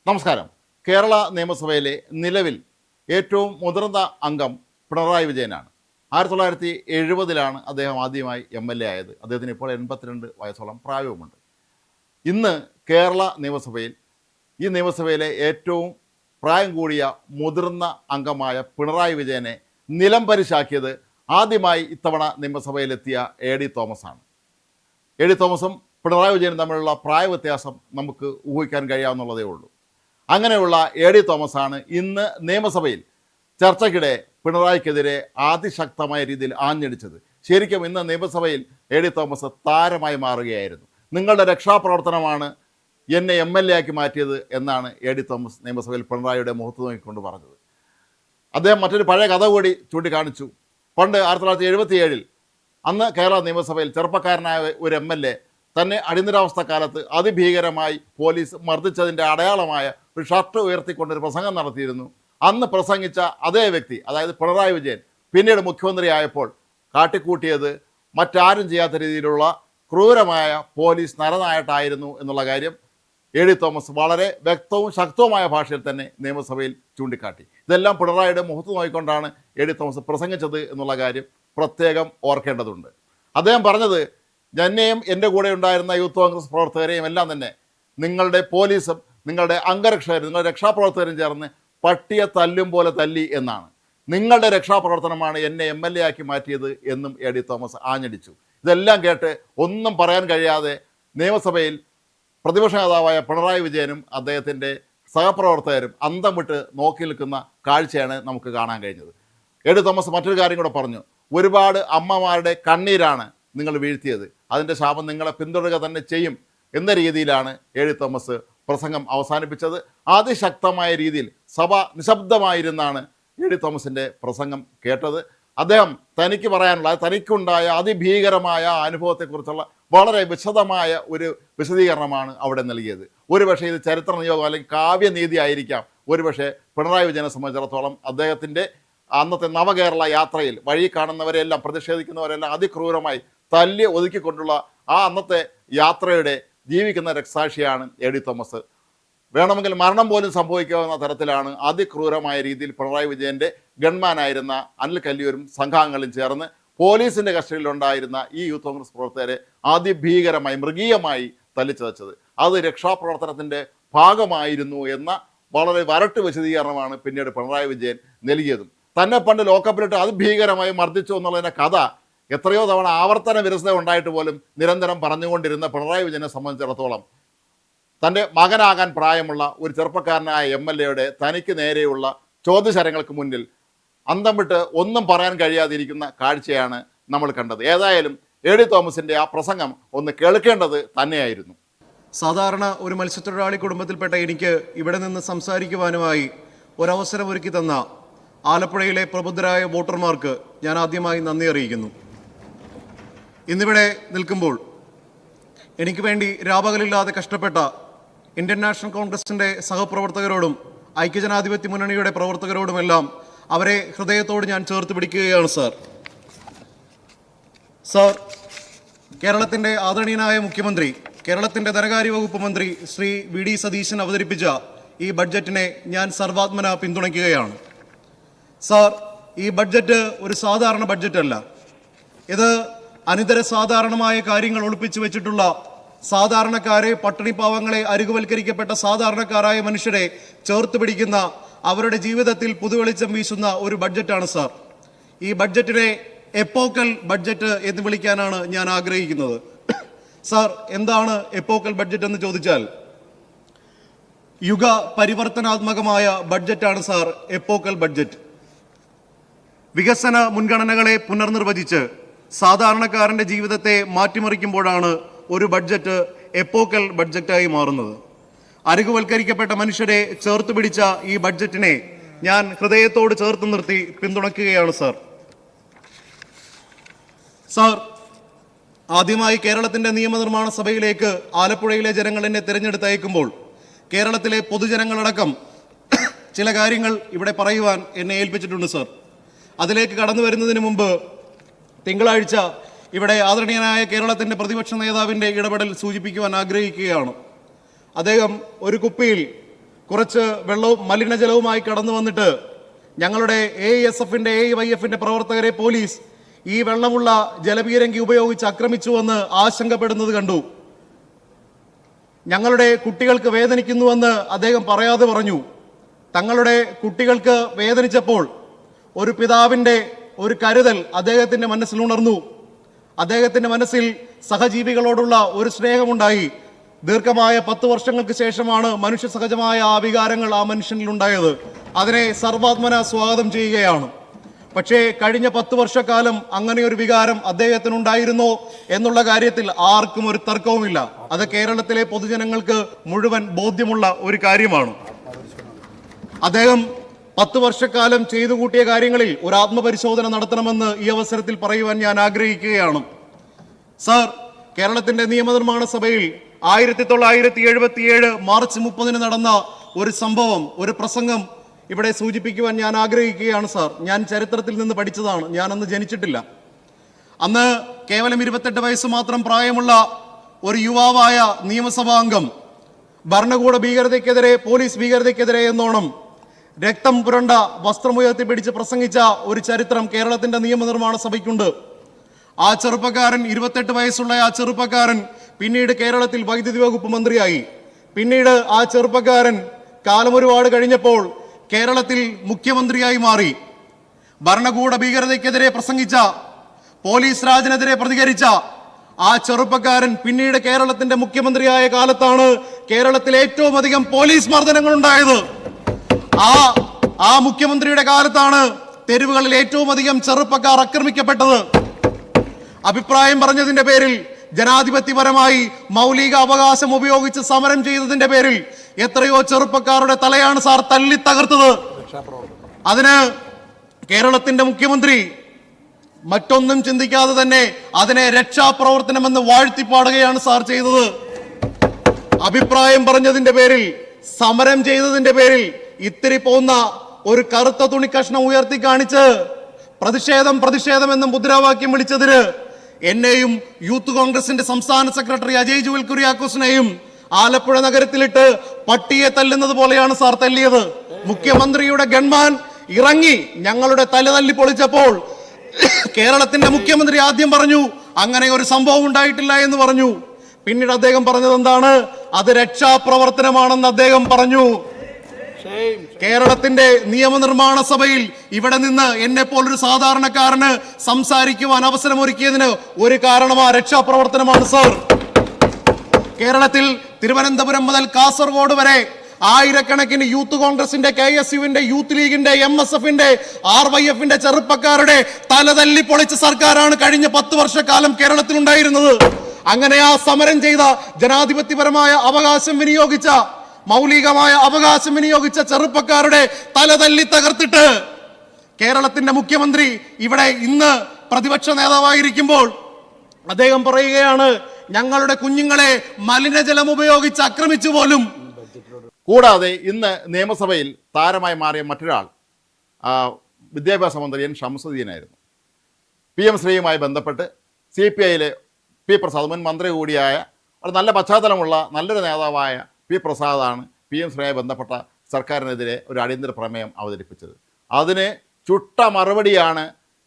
നമസ്കാരം. കേരള നിയമസഭയിലെ നിലവിൽ ഏറ്റവും മുതിർന്ന അംഗം പിണറായി വിജയനാണ്. 1970 അദ്ദേഹം ആദ്യമായി MLA ആയത്. അദ്ദേഹത്തിന് ഇപ്പോൾ 82 വയസ്സോളം പ്രായവുമുണ്ട്. ഇന്ന് കേരള നിയമസഭയിൽ ഈ നിയമസഭയിലെ ഏറ്റവും പ്രായം കൂടിയ മുതിർന്ന അംഗമായ പിണറായി വിജയനെ നിലംപരിശാക്കിയത് ആദ്യമായി ഇത്തവണ നിയമസഭയിലെത്തിയ AD തോമസാണ്. AD തോമസും പിണറായി വിജയനും തമ്മിലുള്ള പ്രായ വ്യത്യാസം നമുക്ക് ഊഹിക്കാൻ കഴിയാവുന്നതേ ഉള്ളൂ. അങ്ങനെയുള്ള AD തോമസാണ് ഇന്ന് നിയമസഭയിൽ ചർച്ചയ്ക്കിടെ പിണറായിക്കെതിരെ അതിശക്തമായ രീതിയിൽ ആഞ്ഞടിച്ചത്. ശരിക്കും ഇന്ന് നിയമസഭയിൽ AD തോമസ് താരമായി മാറുകയായിരുന്നു. നിങ്ങളുടെ രക്ഷാപ്രവർത്തനമാണ് എന്നെ MLA ആക്കി മാറ്റിയത് എന്നാണ് AD തോമസ് നിയമസഭയിൽ പിണറായിയുടെ മുഖത്ത് നോക്കിക്കൊണ്ട് പറഞ്ഞത്. അദ്ദേഹം മറ്റൊരു പഴയ കഥ കൂടി ചൂണ്ടിക്കാണിച്ചു. പണ്ട് 1977 അന്ന് കേരള നിയമസഭയിൽ ചെറുപ്പക്കാരനായ ഒരു MLA തന്നെ അടിയന്തരാവസ്ഥ കാലത്ത് അതിഭീകരമായി പോലീസ് മർദ്ദിച്ചതിൻ്റെ അടയാളമായ ഒരു ഷർട്ട് ഉയർത്തിക്കൊണ്ടൊരു പ്രസംഗം നടത്തിയിരുന്നു. അന്ന് പ്രസംഗിച്ച അതേ വ്യക്തി, അതായത് പിണറായി വിജയൻ, പിന്നീട് മുഖ്യമന്ത്രിയായപ്പോൾ കാട്ടിക്കൂട്ടിയത് മറ്റാരും ചെയ്യാത്ത രീതിയിലുള്ള ക്രൂരമായ പോലീസ് നരനായിട്ടായിരുന്നു എന്നുള്ള കാര്യം AD തോമസ് വളരെ വ്യക്തവും ശക്തവുമായ ഭാഷയിൽ തന്നെ നിയമസഭയിൽ ചൂണ്ടിക്കാട്ടി. ഇതെല്ലാം പിണറായിയുടെ മുഖത്ത് നോക്കിക്കൊണ്ടാണ് AD തോമസ് പ്രസംഗിച്ചത് എന്നുള്ള കാര്യം പ്രത്യേകം ഓർക്കേണ്ടതുണ്ട്. അദ്ദേഹം പറഞ്ഞത്, എന്നെയും എൻ്റെ കൂടെ ഉണ്ടായിരുന്ന യൂത്ത് കോൺഗ്രസ് പ്രവർത്തകരെയും എല്ലാം തന്നെ നിങ്ങളുടെ പോലീസും നിങ്ങളുടെ അംഗരക്ഷകരും നിങ്ങളുടെ രക്ഷാപ്രവർത്തകരും ചേർന്ന് പട്ടിയെ തല്ലും പോലെ തല്ലി എന്നാണ്. നിങ്ങളുടെ രക്ഷാപ്രവർത്തനമാണ് എന്നെ MLA ആക്കി മാറ്റിയത് എന്നും AD തോമസ് ആഞ്ഞടിച്ചു. ഇതെല്ലാം കേട്ട് ഒന്നും പറയാൻ കഴിയാതെ നിയമസഭയിൽ പ്രതിപക്ഷ നേതാവായ പിണറായി വിജയനും അദ്ദേഹത്തിൻ്റെ സഹപ്രവർത്തകരും അന്തം വിട്ട് നോക്കി നിൽക്കുന്ന കാഴ്ചയാണ് നമുക്ക് കാണാൻ കഴിഞ്ഞത്. AD തോമസ് മറ്റൊരു കാര്യം കൂടെ പറഞ്ഞു. ഒരുപാട് അമ്മമാരുടെ കണ്ണീരാണ് നിങ്ങൾ വീഴ്ത്തിയത്, അതിൻ്റെ ശാപം നിങ്ങളെ പിന്തുടരുക തന്നെ ചെയ്യും എന്ന രീതിയിലാണ് AD തോമസ് പ്രസംഗം അവസാനിപ്പിച്ചത്. അതിശക്തമായ രീതിയിൽ സഭ നിശബ്ദമായിരുന്നാണ് AD തോമസിൻ്റെ പ്രസംഗം കേട്ടത്. അദ്ദേഹം തനിക്ക് പറയാനുള്ള, തനിക്കുണ്ടായ അതിഭീകരമായ അനുഭവത്തെക്കുറിച്ചുള്ള വളരെ വിശദമായ ഒരു വിശദീകരണമാണ് അവിടെ നൽകിയത്. ഒരുപക്ഷെ ഇത് ചരിത്ര നിയോഗം അല്ലെങ്കിൽ കാവ്യനീതി ആയിരിക്കാം. ഒരുപക്ഷെ പിണറായി വിജയനെ സംബന്ധിച്ചിടത്തോളം അദ്ദേഹത്തിൻ്റെ അന്നത്തെ നവകേരള യാത്രയിൽ വഴി കാണുന്നവരെല്ലാം, പ്രതിഷേധിക്കുന്നവരെല്ലാം അതിക്രൂരമായി തല്ലി ഒതുക്കിക്കൊണ്ടുള്ള ആ അന്നത്തെ യാത്രയുടെ ജീവിക്കുന്ന രക്തസാക്ഷിയാണ് AD തോമസ്. വേണമെങ്കിൽ മരണം പോലും സംഭവിക്കാവുന്ന തരത്തിലാണ് അതിക്രൂരമായ രീതിയിൽ പിണറായി വിജയൻ്റെ ഗൺമാനായിരുന്ന അനിൽ കല്ലിയൂരും സംഘാംഗങ്ങളും ചേർന്ന് പോലീസിൻ്റെ കസ്റ്റഡിയിലുണ്ടായിരുന്ന ഈ യൂത്ത് കോൺഗ്രസ് പ്രവർത്തകരെ അതിഭീകരമായി മൃഗീയമായി തല്ലിച്ചതച്ചത്. അത് രക്ഷാപ്രവർത്തനത്തിൻ്റെ ഭാഗമായിരുന്നു എന്ന വളരെ വരട്ട് വിശദീകരണമാണ് പിന്നീട് പിണറായി വിജയൻ നൽകിയതും. തന്നെ പണ്ട് ലോക്കപ്പിലിട്ട് അതിഭീകരമായി മർദ്ദിച്ചു എന്നുള്ളതിൻ്റെ കഥ എത്രയോ തവണ ആവർത്തന വിരസത ഉണ്ടായിട്ട് പോലും നിരന്തരം പറഞ്ഞുകൊണ്ടിരുന്ന പിണറായി വിജയനെ സംബന്ധിച്ചിടത്തോളം തൻ്റെ മകനാകാൻ പ്രായമുള്ള ഒരു ചെറുപ്പക്കാരനായ MLA തനിക്ക് നേരെയുള്ള ചോദ്യശരങ്ങൾക്ക് മുന്നിൽ അന്തം വിട്ട് ഒന്നും പറയാൻ കഴിയാതിരിക്കുന്ന കാഴ്ചയാണ് നമ്മൾ കണ്ടത്. ഏതായാലും AD തോമസിൻ്റെ ആ പ്രസംഗം ഒന്ന് കേൾക്കേണ്ടത് തന്നെയായിരുന്നു. സാധാരണ ഒരു മത്സ്യത്തൊഴിലാളി കുടുംബത്തിൽപ്പെട്ട എനിക്ക് ഇവിടെ നിന്ന് സംസാരിക്കുവാനുമായി ഒരവസരം ഒരുക്കി തന്ന ആലപ്പുഴയിലെ പ്രബുദ്ധരായ വോട്ടർമാർക്ക് ഞാൻ ആദ്യമായി നന്ദി അറിയിക്കുന്നു. ഇന്നിവിടെ നിൽക്കുമ്പോൾ എനിക്ക് വേണ്ടി രാപകലില്ലാതെ കഷ്ടപ്പെട്ട ഇന്ത്യൻ നാഷണൽ കോൺഗ്രസിൻ്റെ സഹപ്രവർത്തകരോടും ഐക്യജനാധിപത്യ മുന്നണിയുടെ പ്രവർത്തകരോടുമെല്ലാം അവരെ ഹൃദയത്തോട് ഞാൻ ചേർത്ത് പിടിക്കുകയാണ്. സാർ, കേരളത്തിൻ്റെ ആദരണീയനായ മുഖ്യമന്ത്രി, കേരളത്തിൻ്റെ ധനകാര്യ വകുപ്പ് മന്ത്രി ശ്രീ VD സതീശൻ അവതരിപ്പിച്ച ഈ ബഡ്ജറ്റിനെ ഞാൻ സർവാത്മന പിന്തുണയ്ക്കുകയാണ്. സാർ, ഈ ബഡ്ജറ്റ് ഒരു സാധാരണ ബഡ്ജറ്റല്ല. ഇത് അനിതര സാധാരണമായ കാര്യങ്ങൾ ഒളിപ്പിച്ചു വെച്ചിട്ടുള്ള, സാധാരണക്കാരെ, പട്ടിണിപ്പാവങ്ങളെ, അരികുവൽക്കരിക്കപ്പെട്ട സാധാരണക്കാരായ മനുഷ്യരെ ചേർത്ത് പിടിക്കുന്ന, അവരുടെ ജീവിതത്തിൽ പുതുവെളിച്ചം വീശുന്ന ഒരു ബഡ്ജറ്റാണ് സാർ. ഈ ബഡ്ജറ്റിനെ എപ്പോക്കൽ ബഡ്ജറ്റ് എന്ന് വിളിക്കാനാണ് ഞാൻ ആഗ്രഹിക്കുന്നത്. സാർ, എന്താണ് എപ്പോക്കൽ ബഡ്ജറ്റ് എന്ന് ചോദിച്ചാൽ, യുഗ പരിവർത്തനാത്മകമായ ബഡ്ജറ്റാണ് സാർ എപ്പോക്കൽ ബഡ്ജറ്റ്. വികസന മുൻഗണനകളെ പുനർനിർവചിച്ച് സാധാരണക്കാരൻ്റെ ജീവിതത്തെ മാറ്റിമറിക്കുമ്പോഴാണ് ഒരു ബഡ്ജറ്റ് എപ്പോക്കൽ ബഡ്ജറ്റായി മാറുന്നത്. അരികുവൽക്കരിക്കപ്പെട്ട മനുഷ്യരെ ചേർത്ത് പിടിച്ച ഈ ബഡ്ജറ്റിനെ ഞാൻ ഹൃദയത്തോട് ചേർത്ത് നിർത്തി പിന്തുണയ്ക്കുകയാണ് സാർ. സാർ, ആദ്യമായി കേരളത്തിൻ്റെ നിയമനിർമ്മാണ സഭയിലേക്ക് ആലപ്പുഴയിലെ ജനങ്ങൾ എന്നെ തിരഞ്ഞെടുത്തയക്കുമ്പോൾ കേരളത്തിലെ പൊതുജനങ്ങളടക്കം ചില കാര്യങ്ങൾ ഇവിടെ പറയുവാൻ എന്നെ ഏൽപ്പിച്ചിട്ടുണ്ട് സാർ. അതിലേക്ക് കടന്നു വരുന്നതിന് മുമ്പ് തിങ്കളാഴ്ച ഇവിടെ ആദരണീയനായ കേരളത്തിൻ്റെ പ്രതിപക്ഷ നേതാവിൻ്റെ ഇടപെടൽ സൂചിപ്പിക്കുവാൻ ആഗ്രഹിക്കുകയാണ്. അദ്ദേഹം ഒരു കുപ്പിയിൽ കുറച്ച് വെള്ളവും മലിനജലവുമായി കടന്നു വന്നിട്ട് ഞങ്ങളുടെ AISF-ന്റെ AIYF-ന്റെ പ്രവർത്തകരെ പോലീസ് ഈ വെള്ളമുള്ള ജലപീരങ്കി ഉപയോഗിച്ച് ആക്രമിച്ചുവെന്ന് ആശങ്കപ്പെടുന്നത് കണ്ടു. ഞങ്ങളുടെ കുട്ടികൾക്ക് വേദനിക്കുന്നുവെന്ന് അദ്ദേഹം പറയാതെ പറഞ്ഞു. തങ്ങളുടെ കുട്ടികൾക്ക് വേദനിച്ചപ്പോൾ ഒരു പിതാവിൻ്റെ ഒരു കരുതൽ അദ്ദേഹത്തിൻ്റെ മനസ്സിലുണർന്നു. അദ്ദേഹത്തിൻ്റെ മനസ്സിൽ സഹജീവികളോടുള്ള ഒരു സ്നേഹമുണ്ടായി. ദീർഘമായ 10 വർഷങ്ങൾക്ക് ശേഷമാണ് മനുഷ്യ സഹജമായ ആ വികാരങ്ങൾ ആ മനുഷ്യനിലുണ്ടായത്. അതിനെ സർവാത്മന സ്വാഗതം ചെയ്യുകയാണ്. പക്ഷേ കഴിഞ്ഞ 10 വർഷക്കാലം അങ്ങനെ ഒരു വികാരം അദ്ദേഹത്തിനുണ്ടായിരുന്നോ എന്നുള്ള കാര്യത്തിൽ ആർക്കും ഒരു തർക്കവുമില്ല. അത് കേരളത്തിലെ പൊതുജനങ്ങൾക്ക് മുഴുവൻ ബോധ്യമുള്ള ഒരു കാര്യമാണ്. അദ്ദേഹം 10 വർഷക്കാലം ചെയ്തു കൂട്ടിയ കാര്യങ്ങളിൽ ഒരു ആത്മപരിശോധന നടത്തണമെന്ന് ഈ അവസരത്തിൽ പറയുവാൻ ഞാൻ ആഗ്രഹിക്കുകയാണ്. സർ, കേരളത്തിന്റെ നിയമനിർമ്മാണ സഭയിൽ 1977 മാർച്ച് 30 നടന്ന ഒരു സംഭവം, ഒരു പ്രസംഗം ഇവിടെ സൂചിപ്പിക്കുവാൻ ഞാൻ ആഗ്രഹിക്കുകയാണ്. സാർ, ഞാൻ ചരിത്രത്തിൽ നിന്ന് പഠിച്ചതാണ്. ഞാൻ അന്ന് ജനിച്ചിട്ടില്ല. അന്ന് കേവലം 28 വയസ്സ് മാത്രം പ്രായമുള്ള ഒരു യുവാവായ നിയമസഭാ അംഗം ഭരണകൂട ഭീകരതയ്ക്കെതിരെ, പോലീസ് ഭീകരതയ്ക്കെതിരെ എന്നോണം രക്തം പുരണ്ട വസ്ത്രമുയർത്തി പിടിച്ച് പ്രസംഗിച്ച ഒരു ചരിത്രം കേരളത്തിന്റെ നിയമനിർമ്മാണ സഭയ്ക്കുണ്ട്. ആ ചെറുപ്പക്കാരൻ, 28 വയസ്സുള്ള ആ ചെറുപ്പക്കാരൻ പിന്നീട് കേരളത്തിൽ വൈദ്യുതി വകുപ്പ് മന്ത്രിയായി. പിന്നീട് ആ ചെറുപ്പക്കാരൻ കാലം ഒരുപാട് കഴിഞ്ഞപ്പോൾ കേരളത്തിൽ മുഖ്യമന്ത്രിയായി മാറി. ഭരണകൂട ഭീകരതയ്ക്കെതിരെ പ്രസംഗിച്ച, പോലീസ് രാജിനെതിരെ പ്രതികരിച്ച ആ ചെറുപ്പക്കാരൻ പിന്നീട് കേരളത്തിന്റെ മുഖ്യമന്ത്രിയായ കാലത്താണ് കേരളത്തിൽ ഏറ്റവും അധികം പോലീസ് മർദ്ദനങ്ങൾ ഉണ്ടായത്. ആ മുഖ്യമന്ത്രിയുടെ കാലത്താണ് തെരുവുകളിൽ ഏറ്റവും അധികം ചെറുപ്പക്കാർ ആക്രമിക്കപ്പെട്ടത്. അഭിപ്രായം പറഞ്ഞതിന്റെ പേരിൽ, ജനാധിപത്യപരമായി മൗലിക അവകാശം ഉപയോഗിച്ച് സമരം ചെയ്തതിന്റെ പേരിൽ എത്രയോ ചെറുപ്പക്കാരുടെ തലയാണ് സാർ തല്ലി തകർത്തത്. അതിന് കേരളത്തിന്റെ മുഖ്യമന്ത്രി മറ്റൊന്നും ചിന്തിക്കാതെ തന്നെ അതിനെ രക്ഷാപ്രവർത്തനമെന്ന് വാഴ്ത്തിപ്പാടുകയാണ് സാർ ചെയ്തത്. അഭിപ്രായം പറഞ്ഞതിന്റെ പേരിൽ, സമരം ചെയ്തതിന്റെ പേരിൽ ഇത്തിരി പോന്ന ഒരു കറുത്ത തുണി കഷ്ണം ഉയർത്തി കാണിച്ച് പ്രതിഷേധം പ്രതിഷേധം എന്ന മുദ്രാവാക്യം വിളിച്ചതിന് എന്നെയും യൂത്ത് കോൺഗ്രസിന്റെ സംസ്ഥാന സെക്രട്ടറി അജയ് ജുവൽ കുര്യാക്കോസിനെയും ആലപ്പുഴ നഗരത്തിലിട്ട് പട്ടിയെ തല്ലുന്നത് പോലെയാണ് സാർ തല്ലിയത്. മുഖ്യമന്ത്രിയുടെ ഗൺമാൻ ഇറങ്ങി ഞങ്ങളുടെ തല തല്ലി പൊളിച്ചപ്പോൾ കേരളത്തിന്റെ മുഖ്യമന്ത്രി ആദ്യം പറഞ്ഞു അങ്ങനെ ഒരു സംഭവം ഉണ്ടായിട്ടില്ല എന്ന് പറഞ്ഞു. പിന്നീട് അദ്ദേഹം പറഞ്ഞത് എന്താണ്? അത് രക്ഷാപ്രവർത്തനമാണെന്ന് അദ്ദേഹം പറഞ്ഞു. കേരളത്തിന്റെ നിയമനിർമ്മാണ സഭയിൽ ഇവിടെ നിന്ന് എന്നെ പോലൊരു സാധാരണക്കാരന് സംസാരിക്കുവാൻ അവസരമൊരുക്കിയതിന് ഒരു കാരണം ആ രക്ഷാപ്രവർത്തനമാണ് സാർ. കേരളത്തിൽ തിരുവനന്തപുരം മുതൽ കാസർഗോഡ് വരെ ആയിരക്കണക്കിന് യൂത്ത് കോൺഗ്രസിന്റെ, KSUവിന്റെ, യൂത്ത് ലീഗിന്റെ, MSFന്റെ, RYFന്റെ ചെറുപ്പക്കാരുടെ തലതല്ലി പൊളിച്ച സർക്കാരാണ് കഴിഞ്ഞ 10 വർഷക്കാലം കേരളത്തിൽ ഉണ്ടായിരുന്നത്. അങ്ങനെ ആ സമരം ചെയ്ത, ജനാധിപത്യപരമായ അവകാശം വിനിയോഗിച്ച, മൗലികമായ അവകാശം വിനിയോഗിച്ച ചെറുപ്പക്കാരുടെ തലതല്ലി തകർത്തിട്ട് കേരളത്തിന്റെ മുഖ്യമന്ത്രി ഇവിടെ ഇന്ന് പ്രതിപക്ഷ നേതാവായിരിക്കുമ്പോൾ അദ്ദേഹം പറയുകയാണ് ഞങ്ങളുടെ കുഞ്ഞുങ്ങളെ മലിനജലം ഉപയോഗിച്ച് ആക്രമിച്ചു പോലും. കൂടാതെ ഇന്ന് നിയമസഭയിൽ താരമായി മാറിയ മറ്റൊരാൾ വിദ്യാഭ്യാസ മന്ത്രി N. ഷംസുദ്ദീനായിരുന്നു. PM ശ്രീയുമായി ബന്ധപ്പെട്ട് CPIയിലെ P. പ്രസാദ്, മുൻ മന്ത്രി കൂടിയായ ഒരു നല്ല പശ്ചാത്തലമുള്ള നല്ലൊരു നേതാവായ P. പ്രസാദാണ് PM ശ്രീയുമായി ബന്ധപ്പെട്ട സർക്കാരിനെതിരെ ഒരു അടിയന്തര പ്രമേയം അവതരിപ്പിച്ചത്. അതിന് ചുട്ട മറുപടിയാണ്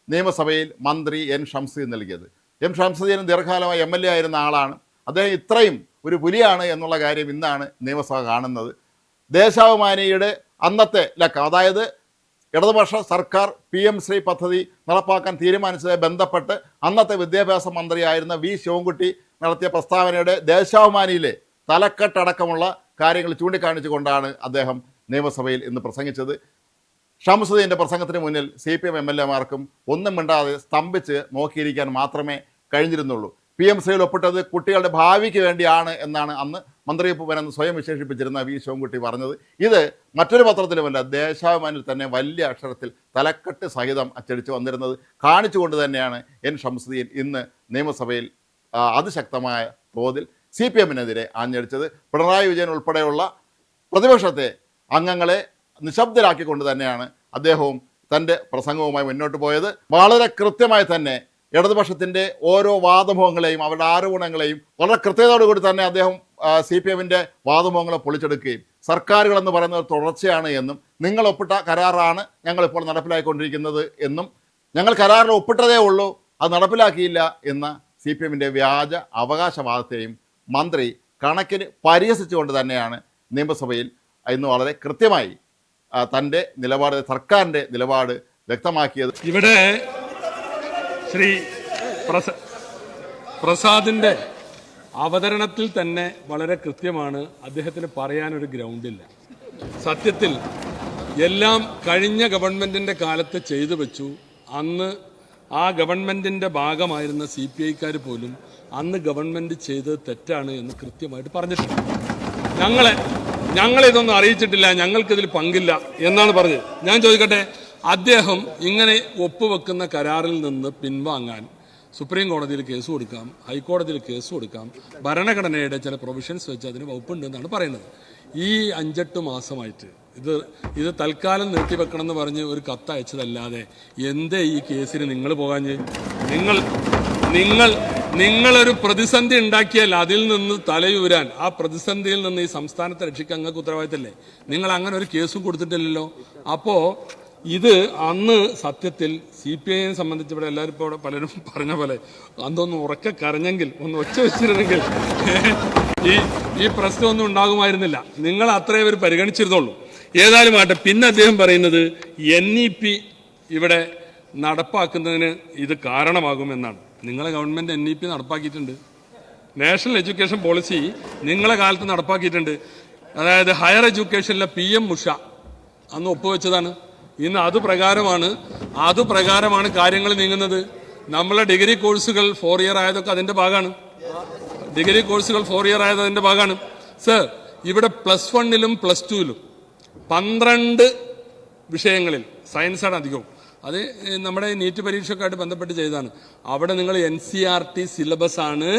നിയമസഭയിൽ മന്ത്രി N. ഷംസുദ്ദീൻ നൽകിയത്. M. ഷംസുദ്ദീൻ ദീർഘകാലമായി MLA ആയിരുന്ന ആളാണ്. അദ്ദേഹം ഇത്രയും ഒരു പുലിയാണ് എന്നുള്ള കാര്യം ഇന്നാണ് നിയമസഭ കാണുന്നത്. ദേശാഭിമാനിയുടെ അന്നത്തെ ലക്കം, അതായത് ഇടതുപക്ഷ സർക്കാർ PM ശ്രീ പദ്ധതി നടപ്പാക്കാൻ തീരുമാനിച്ചതുമായി ബന്ധപ്പെട്ട് അന്നത്തെ വിദ്യാഭ്യാസ മന്ത്രിയായിരുന്ന V. ശിവൻകുട്ടി നടത്തിയ പ്രസ്താവനയുടെ ദേശാഭിമാനിയിലെ തലക്കെട്ടടക്കമുള്ള കാര്യങ്ങൾ ചൂണ്ടിക്കാണിച്ചുകൊണ്ടാണ് അദ്ദേഹം നിയമസഭയിൽ ഇന്ന് പ്രസംഗിച്ചത്. ഷംസുദ്ദീൻ്റെ പ്രസംഗത്തിന് മുന്നിൽ CPM MLAമാർക്കും ഒന്നും മിണ്ടാതെ സ്തംഭിച്ച് നോക്കിയിരിക്കാൻ മാത്രമേ കഴിഞ്ഞിരുന്നുള്ളൂ. PM ശ്രീയിൽ ഒപ്പിട്ടത് കുട്ടികളുടെ ഭാവിക്ക് വേണ്ടിയാണ് എന്നാണ് അന്ന് മന്ത്രിപ്പൂവനെന്ന് സ്വയം വിശേഷിപ്പിച്ചിരുന്ന V. ശിവൻകുട്ടി പറഞ്ഞത്. ഇത് മറ്റൊരു പത്രത്തിലുമല്ല, ദേശാഭിമാനിയിൽ തന്നെ വലിയ അക്ഷരത്തിൽ തലക്കെട്ട് സഹിതം അച്ചടിച്ച് വന്നിരുന്നത് കാണിച്ചുകൊണ്ട് തന്നെയാണ് N. ഷംസുദ്ദീൻ ഇന്ന് നിയമസഭയിൽ അതിശക്തമായ തോതിൽ CPMനെതിരെ ആഞ്ഞടിച്ചത്. പിണറായി വിജയൻ ഉൾപ്പെടെയുള്ള പ്രതിപക്ഷത്തെ അംഗങ്ങളെ നിശബ്ദരാക്കിക്കൊണ്ട് തന്നെയാണ് അദ്ദേഹവും തൻ്റെ പ്രസംഗവുമായി മുന്നോട്ട് പോയത്. വളരെ കൃത്യമായി തന്നെ ഇടതുപക്ഷത്തിൻ്റെ ഓരോ വാദമുഖങ്ങളെയും അവരുടെ ആരോപണങ്ങളെയും വളരെ കൃത്യതയോടുകൂടി തന്നെ അദ്ദേഹം CPM-ന്റെ വാദമുഖങ്ങളെ പൊളിച്ചെടുക്കുകയും സർക്കാരുകളെന്ന് പറയുന്നത് തുടർച്ചയാണ് എന്നും നിങ്ങൾ ഒപ്പിട്ട കരാറാണ് ഞങ്ങളിപ്പോൾ നടപ്പിലാക്കിക്കൊണ്ടിരിക്കുന്നത് എന്നും ഞങ്ങൾ കരാറിൽ ഒപ്പിട്ടതേ ഉള്ളൂ അത് നടപ്പിലാക്കിയില്ല എന്ന CPM-ന്റെ വ്യാജ അവകാശവാദത്തെയും മന്ത്രി കണക്കിന് പരിഹസിച്ചുകൊണ്ട് തന്നെയാണ് നിയമസഭയിൽ ഇന്ന് വളരെ കൃത്യമായി തൻ്റെ നിലപാട്, സർക്കാരിൻ്റെ നിലപാട് വ്യക്തമാക്കിയത്. ഇവിടെ ശ്രീ പ്രസാദിൻ്റെ അവതരണത്തിൽ തന്നെ വളരെ കൃത്യമാണ്. അദ്ദേഹത്തിന് പറയാനൊരു ഗ്രൗണ്ടില്ല. സത്യത്തിൽ എല്ലാം കഴിഞ്ഞ ഗവൺമെൻറ്റിൻ്റെ കാലത്ത് ചെയ്തു വെച്ചു. അന്ന് ആ ഗവൺമെൻറ്റിൻ്റെ ഭാഗമായിരുന്ന CPI-ക്കാർ പോലും അന്ന് ഗവൺമെൻറ് ചെയ്തത് തെറ്റാണ് എന്ന് കൃത്യമായിട്ട് പറഞ്ഞിട്ടുണ്ട്. ഞങ്ങളിതൊന്നും അറിയിച്ചിട്ടില്ല, ഞങ്ങൾക്കിതിൽ പങ്കില്ല എന്നാണ് പറഞ്ഞത്. ഞാൻ ചോദിക്കട്ടെ, അദ്ദേഹം ഇങ്ങനെ ഒപ്പുവെക്കുന്ന കരാറിൽ നിന്ന് പിൻവാങ്ങാൻ സുപ്രീം കോടതിയിൽ കേസ് കൊടുക്കാം, ഹൈക്കോടതിയിൽ കേസ് കൊടുക്കാം, ഭരണഘടനയുടെ ചില പ്രൊവിഷൻസ് വെച്ച് അതിന് വകുപ്പുണ്ട് എന്നാണ് പറയുന്നത്. ഈ 5-8 മാസമായിട്ട് ഇത് തൽക്കാലം നീട്ടിവെക്കണം എന്ന് പറഞ്ഞ് ഒരു കത്ത് അയച്ചതല്ലാതെ എന്തേ ഈ കേസിന് നിങ്ങൾ പോകാഞ്ഞ്? നിങ്ങളൊരു പ്രതിസന്ധി ഉണ്ടാക്കിയാൽ അതിൽ നിന്ന് തലയൂരാൻ, ആ പ്രതിസന്ധിയിൽ നിന്ന് ഈ സംസ്ഥാനത്തെ രക്ഷിക്കാൻ നിങ്ങൾക്ക് ഉത്തരവാദിത്തമില്ലേ? നിങ്ങൾ അങ്ങനെ ഒരു കേസും കൊടുത്തിട്ടില്ലല്ലോ. അപ്പോൾ ഇത് അന്ന് സത്യത്തിൽ CPI-യെ സംബന്ധിച്ച് ഇവിടെ എല്ലാവരും ഇപ്പോൾ പലരും പറഞ്ഞ പോലെ അതൊന്ന് ഉറക്കെ കരഞ്ഞെങ്കിൽ, ഒന്ന് ഒച്ച വെച്ചിരുന്നെങ്കിൽ ഈ പ്രശ്നമൊന്നും ഉണ്ടാകുമായിരുന്നില്ല. നിങ്ങൾ അത്രയും ഒരു പരിഗണിച്ചിരുന്നുള്ളൂ. ഏതായാലും ആട്ടെ. പിന്നെ അദ്ദേഹം പറയുന്നത് NEP ഇവിടെ നടപ്പാക്കുന്നതിന് ഇത് കാരണമാകുമെന്നാണ്. നിങ്ങളെ ഗവൺമെൻറ് NEP നടപ്പാക്കിയിട്ടുണ്ട്. നാഷണൽ എഡ്യൂക്കേഷൻ പോളിസി നിങ്ങളെ കാലത്ത് നടപ്പാക്കിയിട്ടുണ്ട്. അതായത് ഹയർ എഡ്യൂക്കേഷനിലെ PM ഉഷ അന്ന് ഒപ്പുവെച്ചതാണ്. ഇന്ന് അതുപ്രകാരമാണ് കാര്യങ്ങൾ നീങ്ങുന്നത്. നമ്മളെ ഡിഗ്രി കോഴ്സുകൾ 4 ഇയർ ആയതൊക്കെ അതിൻ്റെ ഭാഗമാണ്. സർ, ഇവിടെ +1-ലും +2-ലും 12 വിഷയങ്ങളിൽ സയൻസാണ് അധികവും. അത് നമ്മുടെ നീറ്റ് പരീക്ഷയൊക്കെയായിട്ട് ബന്ധപ്പെട്ട് ചെയ്തതാണ്. അവിടെ നിങ്ങൾ NCERT സിലബസ് ആണ്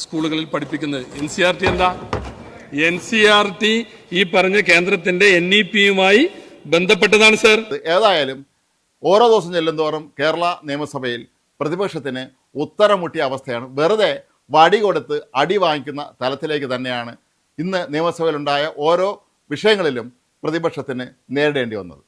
സ്കൂളുകളിൽ പഠിപ്പിക്കുന്നത്. NCERT എന്താ? NCERT ഈ പറഞ്ഞ കേന്ദ്രത്തിന്റെ NEP-യുമായി ബന്ധപ്പെട്ടതാണ് സർ. ഏതായാലും ഓരോ ദിവസം ചെല്ലുന്തോറും കേരള നിയമസഭയിൽ പ്രതിപക്ഷത്തിന് ഉത്തരമുട്ടിയ അവസ്ഥയാണ്. വെറുതെ വടി കൊടുത്ത് അടി വാങ്ങിക്കുന്ന തലത്തിലേക്ക് തന്നെയാണ് ഇന്ന് നിയമസഭയിലുണ്ടായ ഓരോ വിഷയങ്ങളിലും പ്രതിപക്ഷത്തിന് നേരിടേണ്ടി വന്നത്.